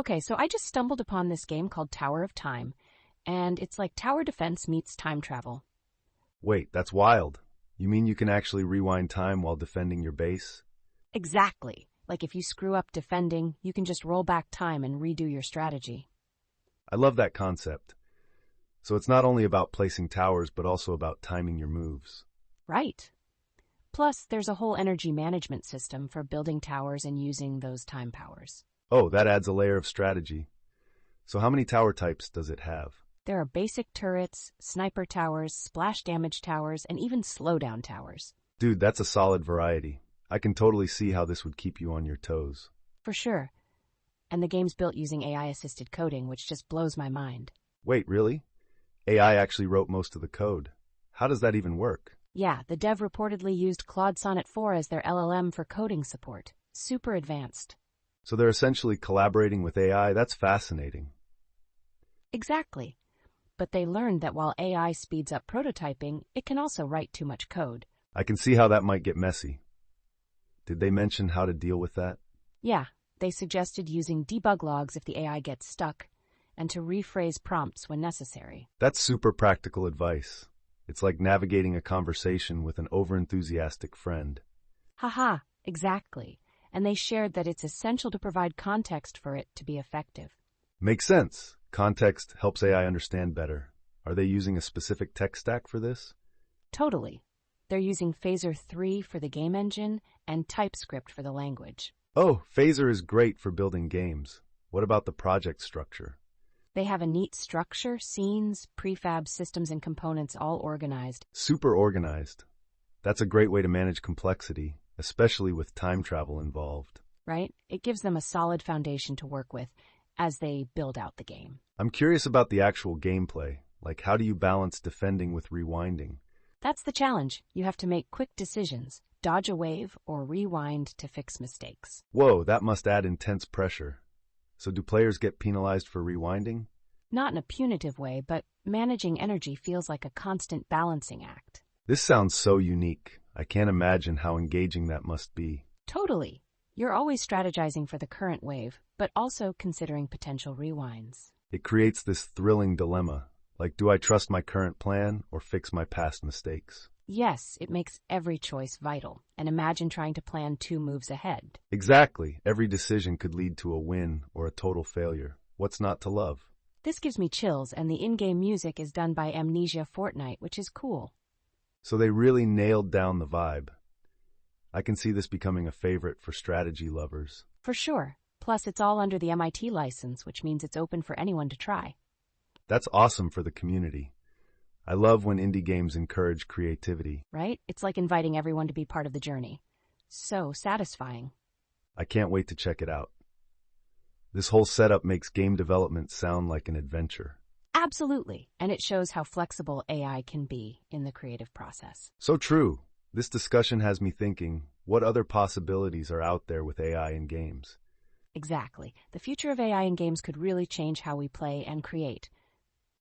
Okay, so I just stumbled upon this game called Tower of Time, and it's like tower defense meets time travel. Wait, that's wild. You mean you can actually rewind time while defending your base? Exactly. Like if you screw up defending, you can just roll back time and redo your strategy. I love that concept. So it's not only about placing towers, but also about timing your moves. Right. Plus, there's a whole energy management system for building towers and using those time powers. Oh, that adds a layer of strategy. So how many tower types does it have? There are basic turrets, sniper towers, splash damage towers, and even slowdown towers. Dude, that's a solid variety. I can totally see how this would keep you on your toes. For sure. And the game's built using AI-assisted coding, which just blows my mind. Wait, really? AI actually wrote most of the code. How does that even work? Yeah, the dev reportedly used Claude Sonnet 4 as their LLM for coding support. Super advanced. So they're essentially collaborating with AI? That's fascinating. Exactly. But they learned that while AI speeds up prototyping, it can also write too much code. I can see how that might get messy. Did they mention how to deal with that? Yeah, they suggested using debug logs if the AI gets stuck, and to rephrase prompts when necessary. That's super practical advice. It's like navigating a conversation with an overenthusiastic friend. Haha, exactly. And they shared that it's essential to provide context for it to be effective. Makes sense. Context helps AI understand better. Are they using a specific tech stack for this? Totally. They're using Phaser 3 for the game engine and TypeScript for the language. Oh, Phaser is great for building games. What about the project structure? They have a neat structure, scenes, prefab systems and components all organized. Super organized. That's a great way to manage complexity, especially with time travel involved. Right? It gives them a solid foundation to work with as they build out the game. I'm curious about the actual gameplay. Like, how do you balance defending with rewinding? That's the challenge. You have to make quick decisions, dodge a wave, or rewind to fix mistakes. Whoa, that must add intense pressure. So do players get penalized for rewinding? Not in a punitive way, but managing energy feels like a constant balancing act. This sounds so unique. I can't imagine how engaging that must be. Totally. You're always strategizing for the current wave, but also considering potential rewinds. It creates this thrilling dilemma. Like, do I trust my current plan or fix my past mistakes? Yes, it makes every choice vital. And imagine trying to plan 2 moves ahead. Exactly. Every decision could lead to a win or a total failure. What's not to love? This gives me chills, and the in-game music is done by Amnesia Fortnite, which is cool. So they really nailed down the vibe. I can see this becoming a favorite for strategy lovers. For sure. Plus, it's all under the MIT license, which means it's open for anyone to try. That's awesome for the community. I love when indie games encourage creativity. Right? It's like inviting everyone to be part of the journey. So satisfying. I can't wait to check it out. This whole setup makes game development sound like an adventure. Absolutely. And it shows how flexible AI can be in the creative process. So true. This discussion has me thinking, what other possibilities are out there with AI in games? Exactly. The future of AI in games could really change how we play and create.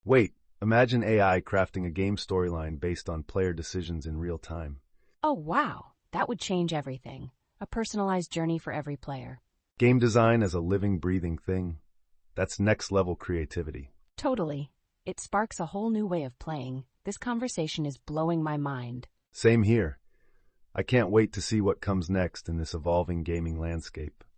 Wait, imagine AI crafting a game storyline based on player decisions in real time. Oh, wow. That would change everything. A personalized journey for every player. Game design as a living, breathing thing. That's next-level creativity. Totally. It sparks a whole new way of playing. This conversation is blowing my mind. Same here. I can't wait to see what comes next in this evolving gaming landscape.